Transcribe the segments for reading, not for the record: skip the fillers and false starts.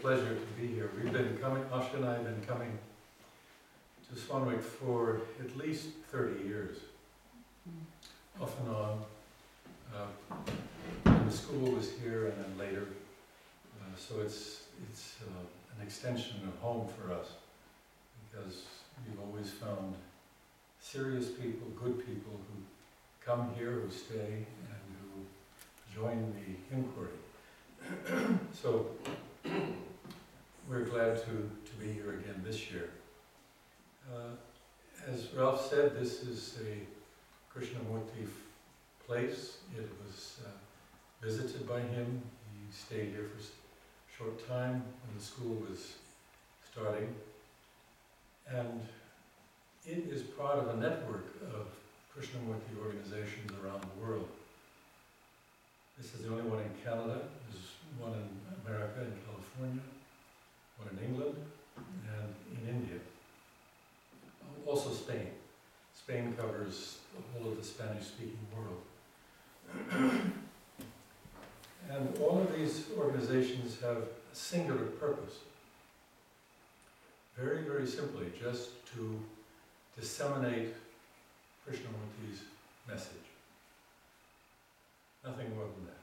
pleasure to be here. We've been coming, Asha and I have been coming to Swanwick for at least 30 years, off and on. When the school was here and then later. So it's an extension of home for us, because we've always found serious people, good people who come here, who stay, and who join the inquiry. So we're glad to be here again this year. As Ralph said, this is a Krishnamurti place. It was visited by him. He stayed here for a short time when the school was starting. And it is part of a network of Krishnamurti organizations around the world. This is the only one in Canada. There's one in America, in California, one in England, and in India. Also Spain. Spain covers the whole of the Spanish-speaking world. And all of these organizations have a singular purpose. Very, very simply, just to disseminate Krishnamurti's message. Nothing more than that.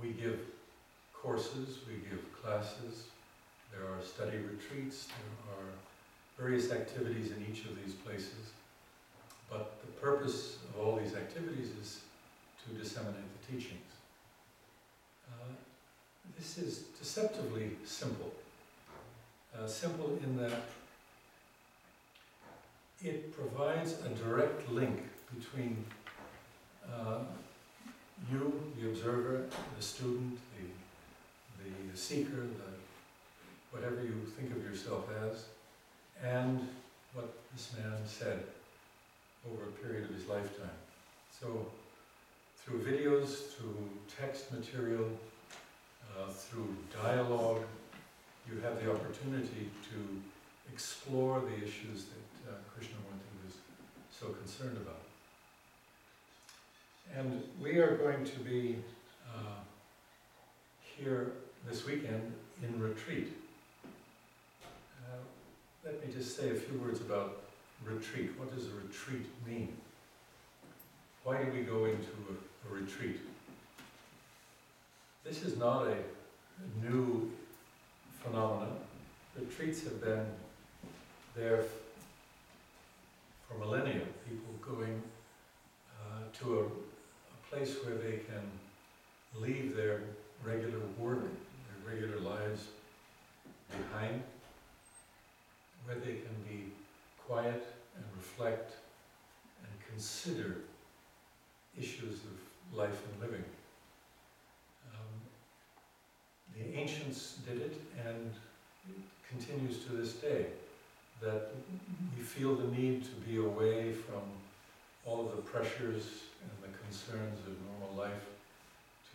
We give courses, we give classes, there are study retreats, there are various activities in each of these places. But the purpose of all these activities is to disseminate the teachings. This is deceptively simple. Simple in that it provides a direct link between you, the observer, the student, the seeker, whatever you think of yourself as, and what this man said over a period of his lifetime. So through videos, through text material, through dialogue, you have the opportunity to explore the issues that Krishnamurti was so concerned about. And we are going to be here this weekend in retreat. Let me just say a few words about retreat. What does a retreat mean? Why do we go into a retreat? This is not a new phenomenon. Retreats have been there for millennia. People going to a place where they can leave their regular work, their regular lives behind, where they can be quiet and reflect and consider issues of life and living. The ancients did it, and it continues to this day, that we feel the need to be away from all of the pressures and the concerns of normal life,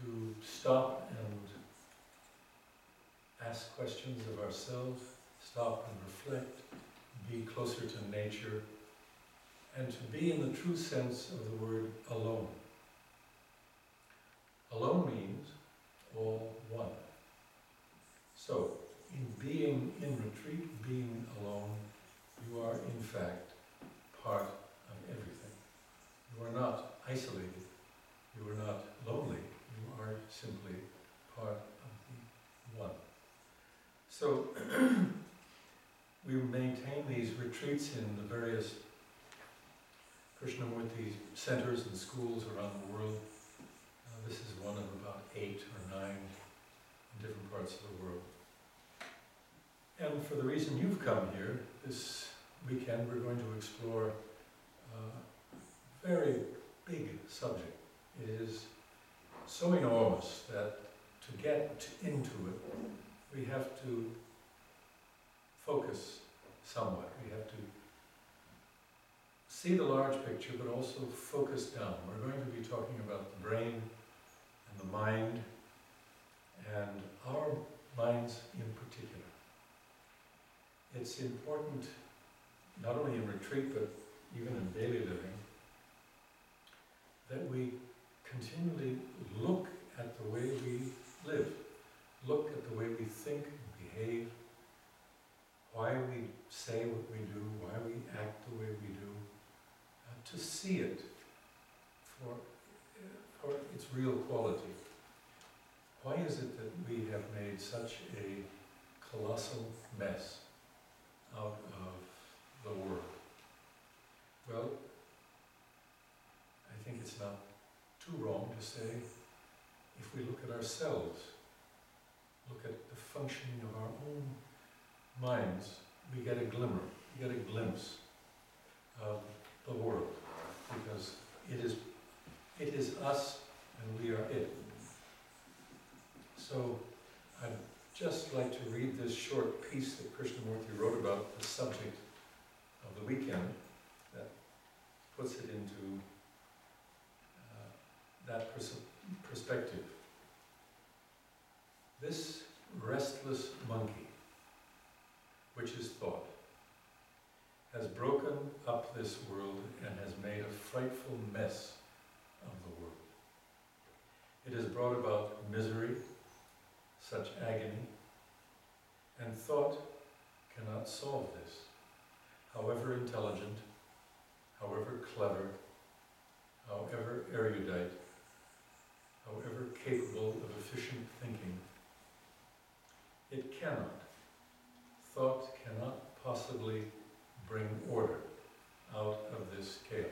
to stop and ask questions of ourselves, stop and reflect, be closer to nature, and to be in the true sense of the word alone. Alone means all one. So, in being in retreat, being alone, you are in fact part of everything. You are not isolated, you are not lonely, you are simply part of the one. So, we maintain these retreats in the various Krishnamurti centers and schools around the world. This is one of about 8 or 9 in different parts of the world. And for the reason you've come here, this weekend we're going to explore a very big subject. It is so enormous that to get into it, we have to focus somewhat. We have to see the large picture, but also focus down. We're going to be talking about the brain and the mind, and our minds in particular. It's important, not only in retreat, but even in daily living, that we continually look at the way we live, look at the way we think, behave, why we say what we do, why we act the way we do, to see it for its real quality. Why is it that we have made such a colossal mess out of the world? Well, I think it's not too wrong to say, if we look at ourselves, look at the functioning of our own minds, we get a glimmer, we get a glimpse of the world, because it is us and we are it. So I'd just like to read this short piece that Krishnamurti wrote about the subject of the weekend that puts it into that perspective. This restless monkey, which is thought, has broken up this world and has made a frightful mess of the world. It has brought about misery, such agony, and thought cannot solve this. However intelligent, however clever, however erudite, however capable of efficient thinking, it cannot. Thought cannot possibly bring order out of this chaos.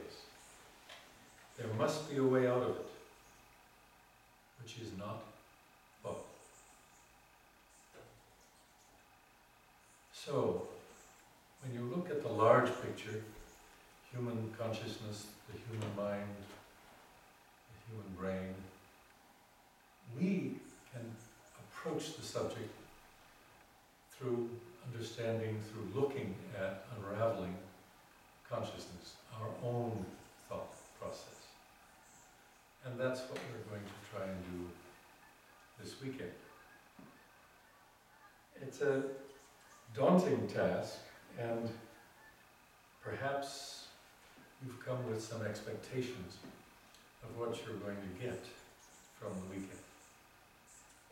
There must be a way out of it, which is not thought. So, when you look at the large picture, human consciousness, the human mind, the human brain, we can approach the subject through understanding, through looking at unraveling consciousness, our own thought process. And that's what we're going to try and do this weekend. It's a daunting task, and perhaps you've come with some expectations of what you're going to get from the weekend.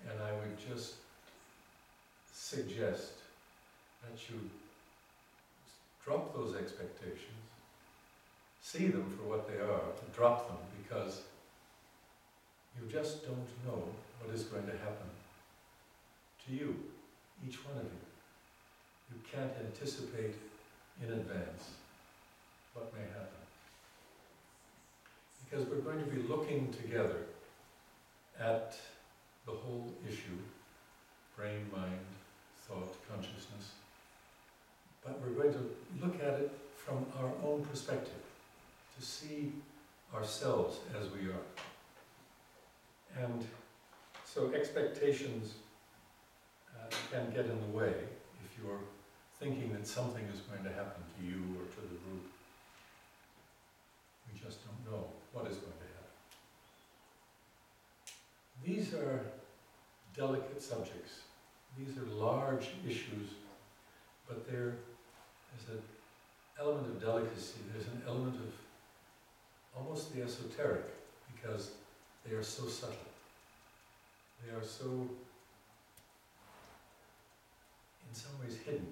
And I would just suggest that you drop those expectations, see them for what they are, to drop them, because you just don't know what is going to happen to you, each one of you. You can't anticipate in advance what may happen. Because we're going to be looking together at the whole issue, brain, mind, thought, consciousness, but we're going to look at it from our own perspective, to see ourselves as we are. And so expectations can get in the way if you're thinking that something is going to happen to you or to the group. We just don't know what is going to happen. These are delicate subjects. These are large issues, but there's an element of delicacy, there's an element of almost the esoteric, because they are so subtle. They are so, in some ways, hidden.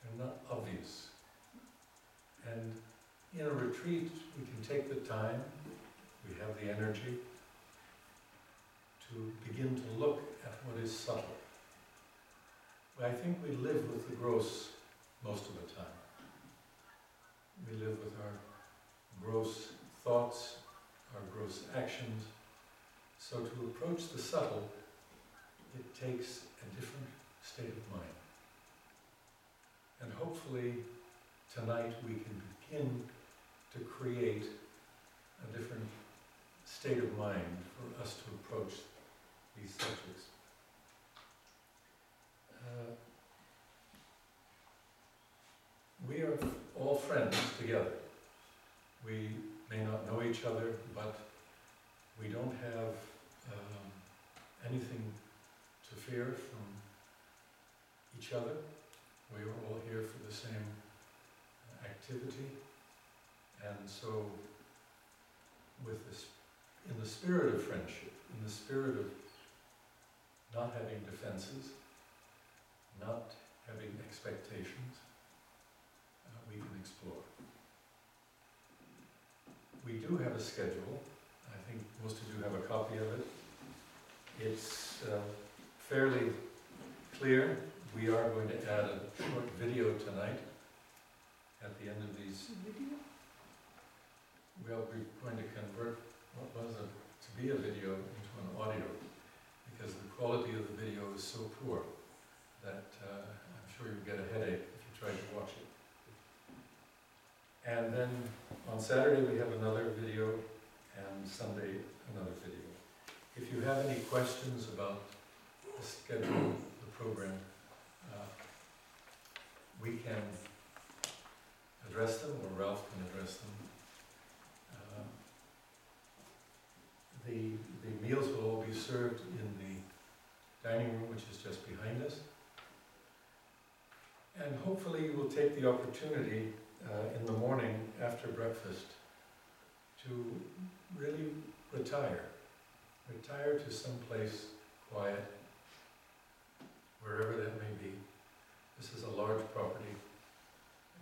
They're not obvious. And in a retreat, we can take the time, we have the energy to begin to look at what is subtle. I think we live with the gross most of the time. We live with our gross thoughts, our gross actions. So to approach the subtle, it takes a different state of mind. And hopefully tonight we can begin to create a different state of mind for us to approach these subjects. We are all friends together. We may not know each other, but we don't have anything to fear from each other. We are all here for the same activity. And so, with this, in the spirit of friendship, in the spirit of not having defenses, not having expectations, we can explore. We do have a schedule. I think most of you have a copy of it. It's fairly clear. We are going to add a short video tonight at the end of these. Video? Well, we're going to convert what was to be a video into an audio, because the quality of the video is so poor that I'm sure you'll get a headache if you try to watch it. And then on Saturday we have another video, and Sunday another video. If you have any questions about the schedule, the program, we can address them, or Ralph can address them. The meals will all be served in the dining room, which is just behind us. And hopefully you will take the opportunity in the morning after breakfast to really retire. Retire to some place quiet, wherever that may be. This is a large property.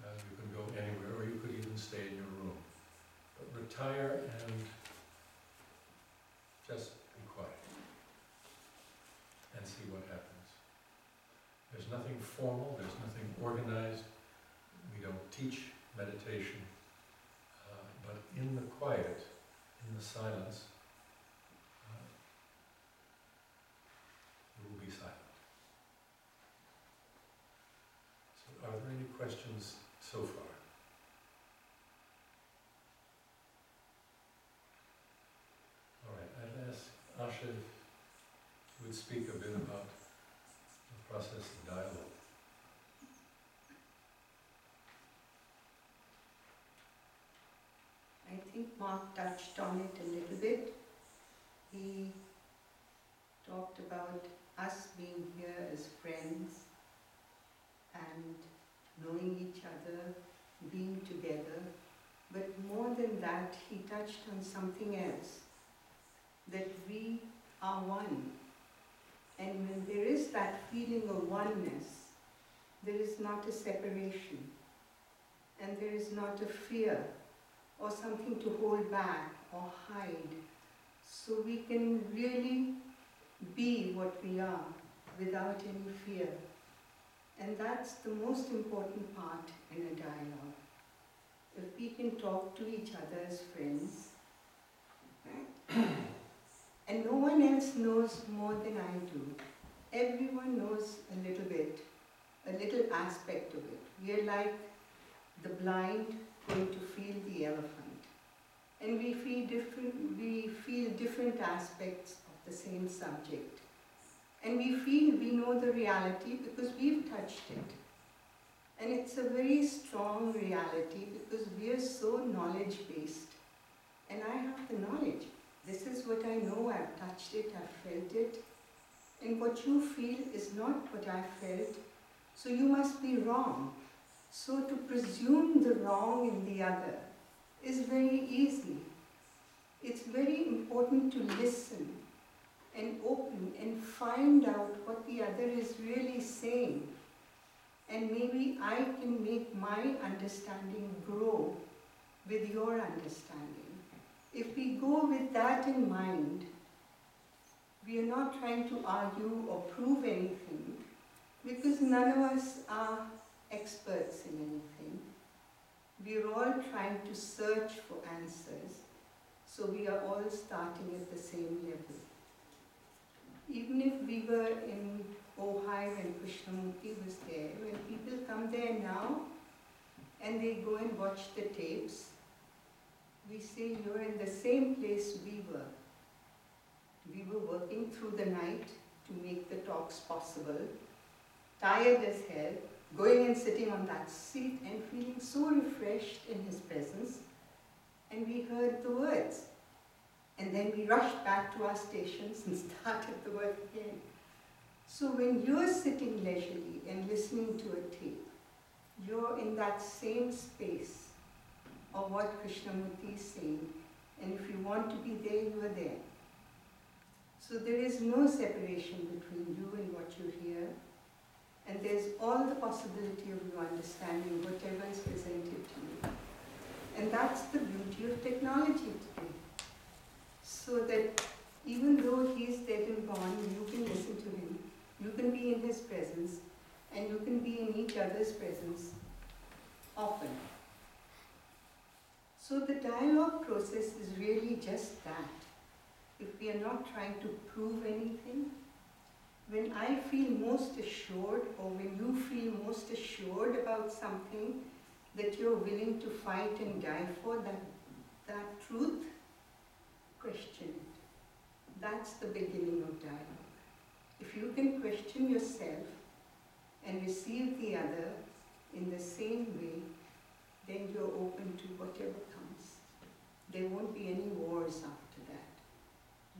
You can go anywhere, or you could even stay in your room. But retire and just be quiet and see what happens. There's nothing formal, there's nothing organized. We don't teach meditation, but in the quiet, in the silence, you will be silent. So are there any questions so far? All right, I'd ask Asha if she would speak a bit about the process of dialogue. I think Mark touched on it a little bit. He talked about us being here as friends and knowing each other, being together. But more than that, he touched on something else, that we are one. And when there is that feeling of oneness, there is not a separation, and there is not a fear or something to hold back or hide. So we can really be what we are without any fear. And that's the most important part in a dialogue. If we can talk to each other as friends, and no one else knows more than I do. Everyone knows a little bit, a little aspect of it. We are like the blind going to feel the elephant. And we feel different aspects of the same subject. And we feel we know the reality because we've touched it. And it's a very strong reality because we are so knowledge-based. And I have the knowledge. This is what I know, I've touched it, I've felt it. And what you feel is not what I felt, so you must be wrong. So to presume the wrong in the other is very easy. It's very important to listen and open and find out what the other is really saying. And maybe I can make my understanding grow with your understanding. If we go with that in mind, we are not trying to argue or prove anything, because none of us are experts in anything. We are all trying to search for answers, so we are all starting at the same level. Even if we were in Ohio when Krishnamurti was there, when people come there now and they go and watch the tapes, we say you're in the same place we were. We were working through the night to make the talks possible, tired as hell, going and sitting on that seat and feeling so refreshed in his presence. And we heard the words. And then we rushed back to our stations and started the work again. So when you're sitting leisurely and listening to a tape, you're in that same space of what Krishnamurti is saying. And if you want to be there, you are there. So there is no separation between you and what you hear, and there's all the possibility of you understanding whatever is presented to you. And that's the beauty of technology today. So that even though he's dead and gone, you can listen to him, you can be in his presence, and you can be in each other's presence often. So the dialogue process is really just that. If we are not trying to prove anything, when I feel most assured, or when you feel most assured about something that you're willing to fight and die for, that truth, question it. That's the beginning of dialogue. If you can question yourself and receive the other in the same way, then you're open to whatever comes. There won't be any wars after that.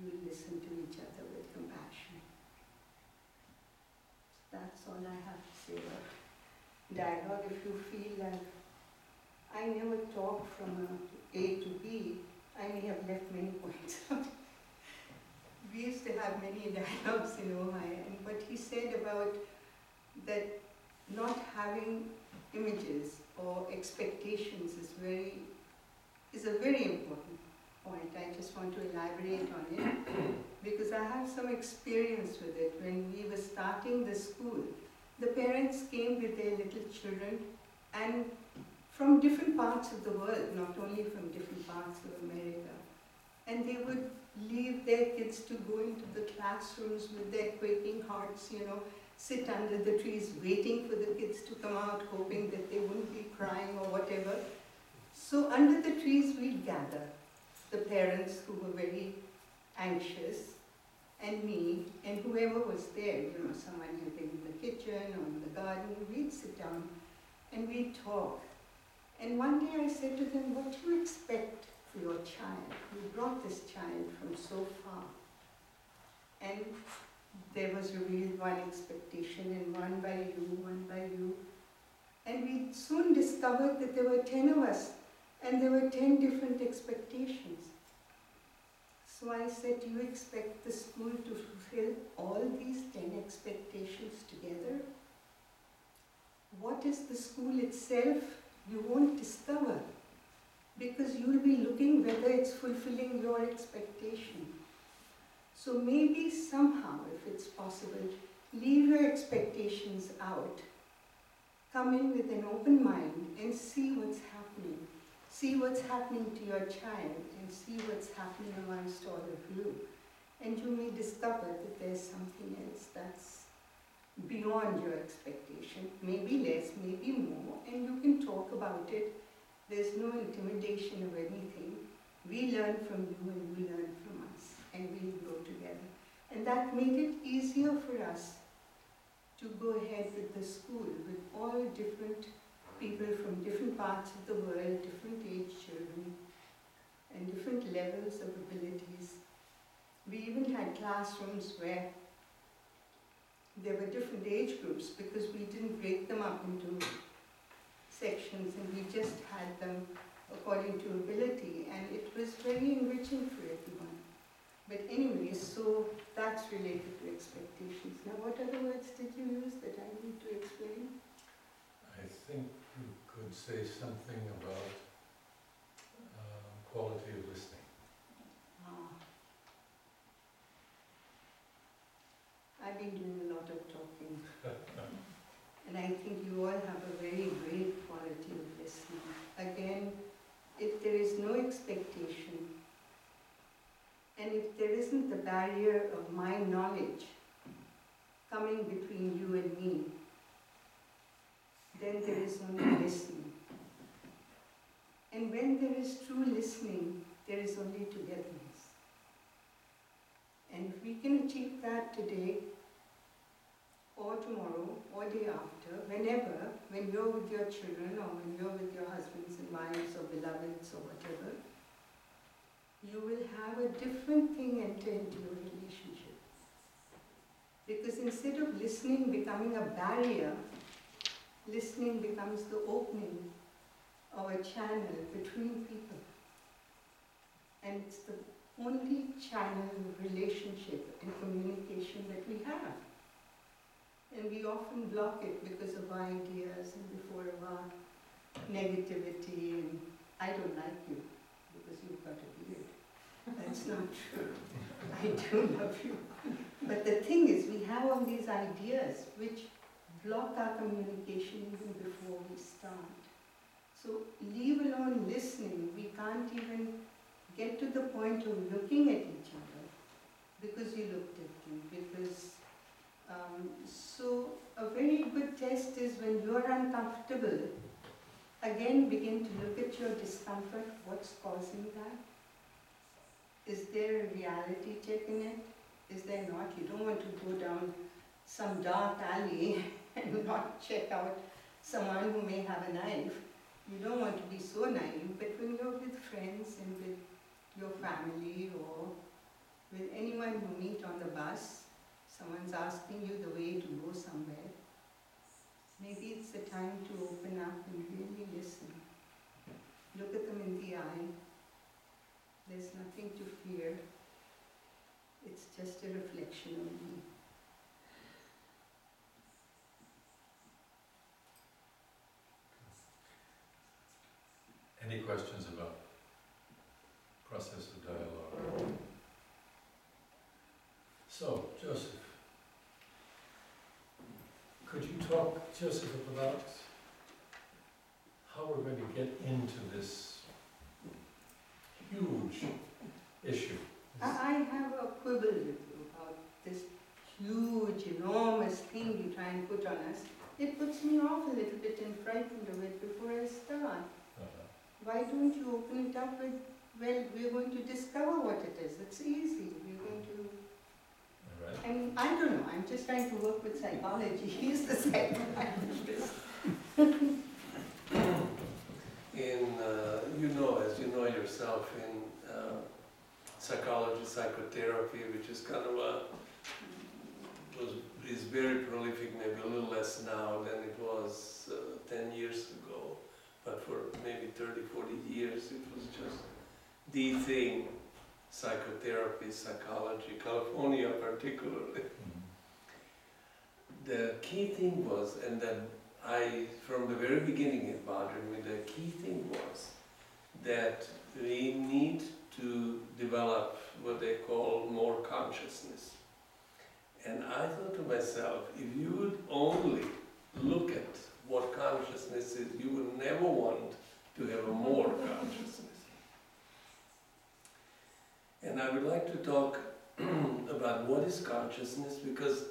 You will listen to each other with compassion. That's all I have to say about dialogue. If you feel like I never talk from A to B, I may have left many points out. We used to have many dialogues in Ohio, and what he said about that not having images or expectations is a very important point. I just want to elaborate on it because I have some experience with it. When we were starting the school, the parents came with their little children, and from different parts of the world, not only from different parts of America. And they would leave their kids to go into the classrooms with their quaking hearts, sit under the trees waiting for the kids to come out, hoping that they wouldn't be crying or whatever. So under the trees we'd gather, the parents who were very anxious, and me, and whoever was there, someone helping in the kitchen or in the garden, we'd sit down and we'd talk. And one day I said to them, what do you expect for your child? You brought this child from so far. And there was revealed one expectation, and one by you. And we soon discovered that there were 10 of us, and there were 10 different expectations. So I said, do you expect the school to fulfill all these 10 expectations together? What is the school itself? You won't discover, because you'll be looking whether it's fulfilling your expectation. So maybe somehow, if it's possible, leave your expectations out. Come in with an open mind and see what's happening. See what's happening to your child and see what's happening amongst all of you. And you may discover that there's something else that's beyond your expectation, maybe less, maybe more, and you can talk about it. There's no intimidation of anything. We learn from you and you learn from us, and we grow together. And that made it easier for us to go ahead with the school, with all different people from different parts of the world, different age children, and different levels of abilities. We even had classrooms where there were different age groups because we didn't break them up into sections, and we just had them according to ability, and it was very enriching for everyone. But anyway, so that's related to expectations. Now, what other words did you use that I need to explain? I think you could say something about quality of listening. I've been doing a lot of talking. And I think you all have a very great quality of listening. Again, if there is no expectation, and if there isn't the barrier of my knowledge coming between you and me, then there is only listening. And when there is true listening, there is only togetherness. And if we can achieve that today, or tomorrow, or day after, whenever, when you're with your children, or when you're with your husbands and wives, or beloveds, or whatever, you will have a different thing enter into your relationship. Because instead of listening becoming a barrier, listening becomes the opening of a channel between people. And it's the only channel relationship and communication that we have. And we often block it because of our ideas and before of our negativity and I don't like you because you've got a beard. That's not true. I do love you. But the thing is, we have all these ideas which block our communication even before we start. So leave alone listening. We can't even get to the point of looking at each other because you look different. Because so a very good test is when you're uncomfortable, again begin to look at your discomfort. What's causing that? Is there a reality check in it? Is there not? You don't want to go down some dark alley and not check out someone who may have a knife. You don't want to be so naive, but when you're with friends and with your family or with anyone you meet on the bus, someone's asking you the way to go somewhere, maybe it's the time to open up and really listen. Look at them in the eye. There's nothing to fear. It's just a reflection of me. Any questions about process of dialogue? So, Joseph, could you talk, Joseph, about how we're going to get into this huge issue? I have a quibble with you about this huge, enormous thing you try and put on us. It puts me off a little bit and frightened of it before I start. Why don't you open it up with, well, we're going to discover what it is. It's easy. We're going to... All right. I mean, I don't know. I'm just trying to work with psychology. He's the psychiatrist. As you know yourself, in psychology, psychotherapy, which is kind of is very prolific, maybe a little less now than it was 10 years ago, but for maybe 30, 40 years it was just the thing, psychotherapy, psychology, California particularly. The key thing was, and that from the very beginning it bothered me, the key thing was that we need to develop what they call more consciousness. And I thought to myself, if you would only look at what consciousness is, you would never want to have a more consciousness. And I would like to talk about what is consciousness, because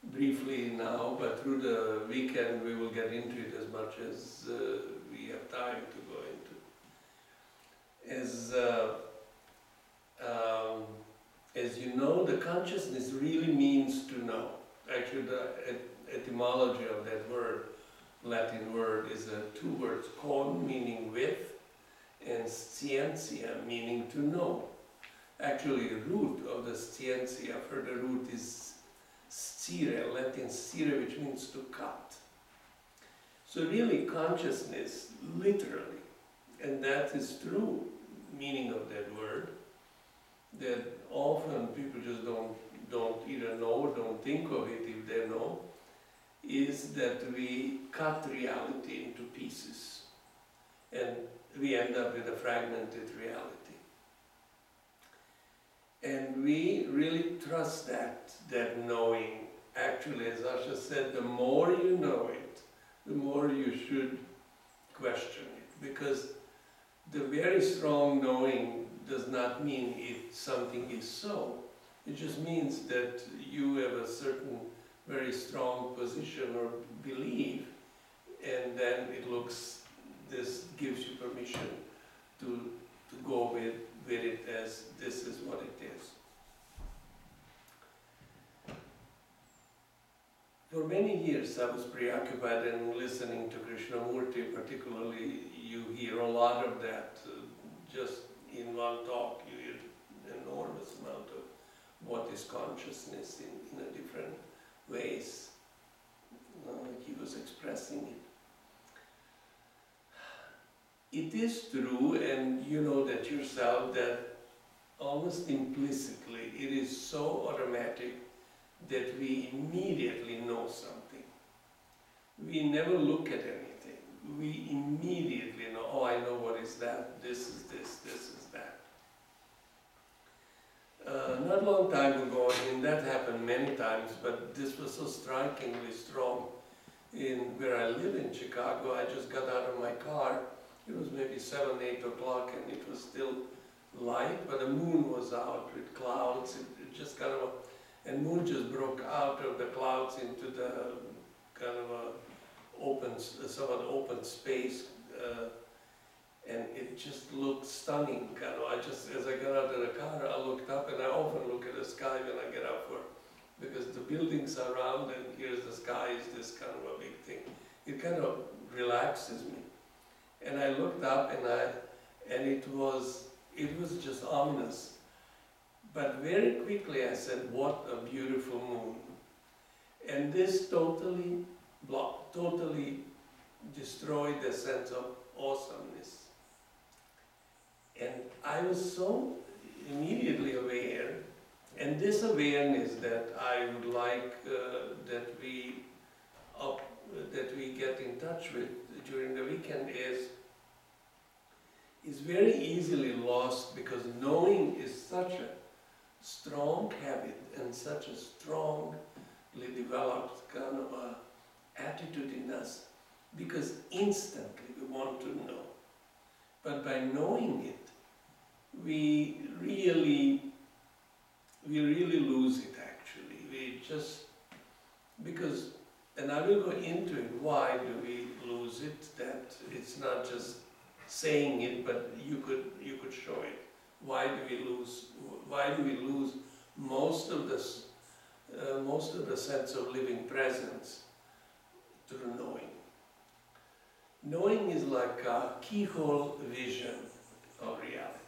briefly now, but through the weekend we will get into it as much as we have time to go into. As you know, the consciousness really means to know. Actually, the etymology of that word, Latin word, is two words, con meaning with, and scientia meaning to know. Actually, the root of the scientia, for the root is scire, Latin scire, which means to cut. So really consciousness, literally, and that is true meaning of that word, that often people just don't either know or don't think of it if they know, is that we cut reality into pieces and we end up with a fragmented reality. And we really trust that knowing. Actually, as Asha said, the more you know it, the more you should question it. Because the very strong knowing does not mean something is so. It just means that you have a certain very strong position or belief, and then this gives you permission to go with it as this is what it is. For many years I was preoccupied in listening to Krishnamurti, particularly you hear a lot of that, just in one talk you hear an enormous amount of what is consciousness in a different ways, like he was expressing it. It is true, and you know that yourself, that a almost implicitly, it is so automatic that we immediately know something. We never look at anything. We immediately know, oh, I know what is that, this is this, this is that. Not a long time ago, I mean, that happened many times, but this was so strikingly strong. In where I live in Chicago, I just got out of my car. It was maybe 7, 8 o'clock, and it was still light, but the moon was out with clouds. It just kind of, and moon just broke out of the clouds into the kind of a open, somewhat open space, and it just looked stunning. Kind of, as I got out of the car, I looked up, and I often look at the sky when I get up because the buildings are around, and here's the sky is this kind of a big thing. It kind of relaxes me. And I looked up, and it was just ominous. But very quickly I said, what a beautiful moon. And this totally destroyed the sense of awesomeness. And I was so immediately aware, and this awareness that I would like that we get in touch with during the weekend is very easily lost, because knowing is such a strong habit and such a strongly developed kind of a attitude in us, because instantly we want to know. But by knowing it, we really lose it actually. We just, because, and I will go into it, why do we lose it, that it's not just saying it, but you could show it. Why do we lose most of the sense of living presence through knowing? Knowing is like a keyhole vision of reality.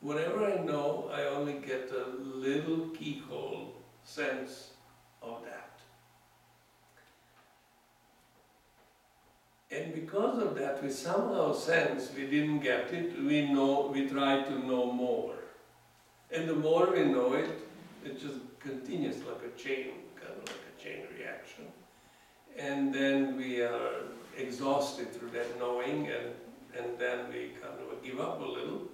Whatever I know, I only get a little keyhole sense of that. And because of that, we somehow sense we didn't get it, we try to know more. And the more we know it, it just continues like a chain, kind of like a chain reaction. And then we are exhausted through that knowing, and then we kind of give up a little.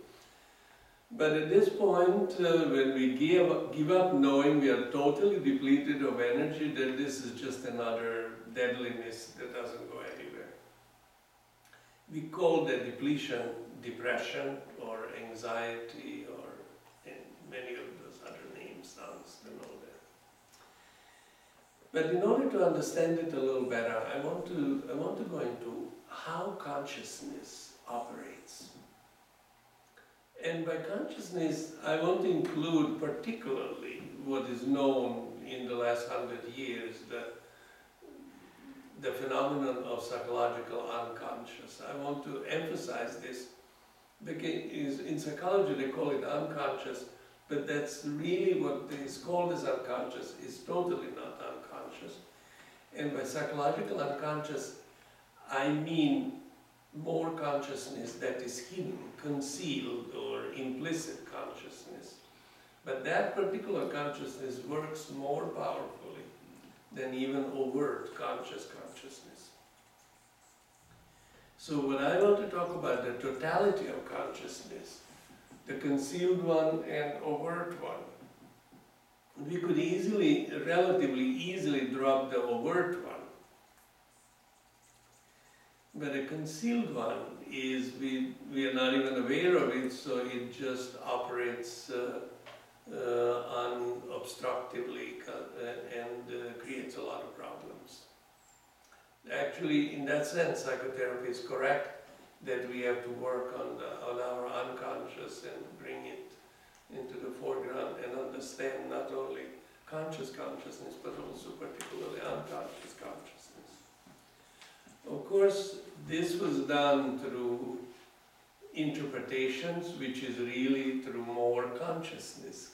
But at this point, when we give up knowing, we are totally depleted of energy, then this is just another deadliness that doesn't go anywhere. We call the depletion depression or anxiety, or many of those other names sounds to know that. But in order to understand it a little better, I want to go into how consciousness operates. And by consciousness, I want to include particularly what is known in the last 100 years, the phenomenon of psychological unconscious. I want to emphasize this because in psychology they call it unconscious, but that's really what is called as unconscious is totally not unconscious. And by psychological unconscious, I mean more consciousness that is hidden, concealed, or implicit consciousness. But that particular consciousness works more powerfully than even overt consciousness. So when I want to talk about the totality of consciousness, the concealed one and overt one, we could relatively easily drop the overt one. But a concealed one is, we are not even aware of it, so it just operates unobstructively and creates a lot of problems. Actually, in that sense, psychotherapy is correct that we have to work on our unconscious and bring it into the foreground and understand not only conscious consciousness, but also particularly unconscious consciousness. Of course, this was done through interpretations, which is really through more consciousness,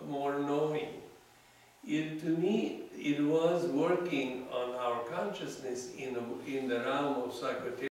more knowing. To me, it was working on our consciousness in the realm of psychotherapy.